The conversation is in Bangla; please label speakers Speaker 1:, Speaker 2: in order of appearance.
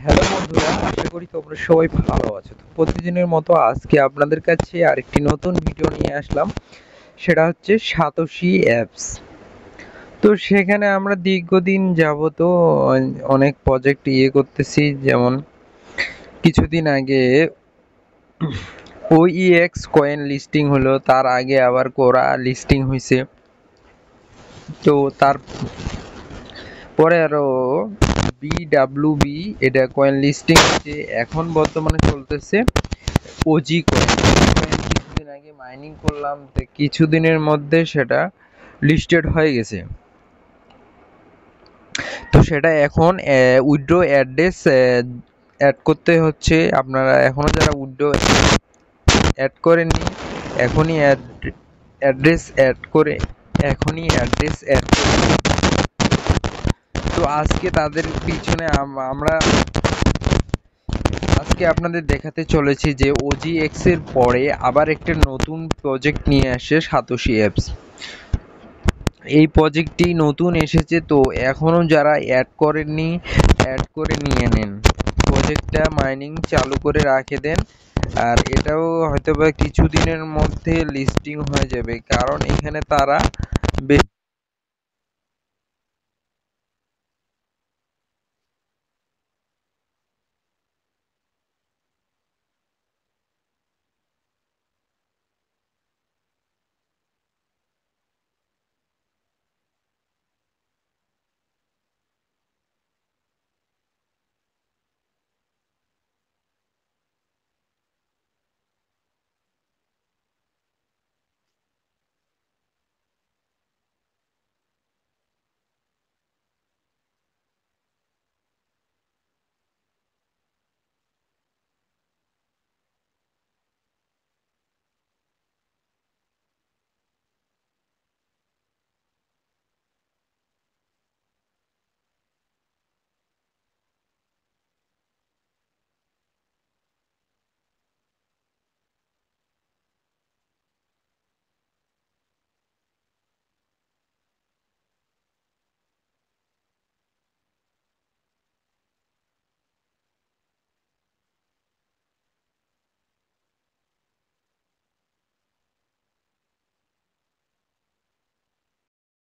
Speaker 1: হ্যালো বন্ধুরা, আশা করি তোমরা সবাই ভালো আছো। তো প্রতিদিনের মতো আজকে আপনাদের কাছে আরেকটি নতুন ভিডিও নিয়ে আসলাম। সেটা হচ্ছে সাতোশি অ্যাপস। তো সেখানে আমরা দীর্ঘদিন যাবত অনেক প্রজেক্ট করতেছি। যেমন কিছুদিন আগে OEX কয়েন লিস্টিং হলো, তার আগে আবার কোরা লিস্টিং হয়েছে। তো তার পরে আরো BWB এটা কয়েন লিস্টিং হচ্ছে। এখন বর্তমানে চলতেছে ওজি কয়েন। কিছুদিন আগে মাইনিং করলাম, তো কিছুদিনের মধ্যে সেটা লিস্টেড হয়ে গেছে। তো সেটা এখন উইথড্র অ্যাড্রেস অ্যাড করতে হচ্ছে। আপনারা এখনো যারা উইথড্র অ্যাড করেননি, এখনই অ্যাড্রেস অ্যাড করে তো আজকে তাদের পিছনে আমরা আজকে আপনাদের দেখাতে চলেছি যে OGX এর পরে আবার একটা নতুন প্রজেক্ট নিয়ে আসে সাতোশি অ্যাপস। এই প্রজেক্টটি নতুন এসেছে, তো এখনো যারা অ্যাড করেননি অ্যাড করে নিয়ে নেন। প্রজেক্টটা মাইনিং চালু করে রাখে দেন, আর এটাও হয়তোবা কিছুদিনের মধ্যে লিস্টিং হয়ে যাবে, কারণ এখানে তারা বেশ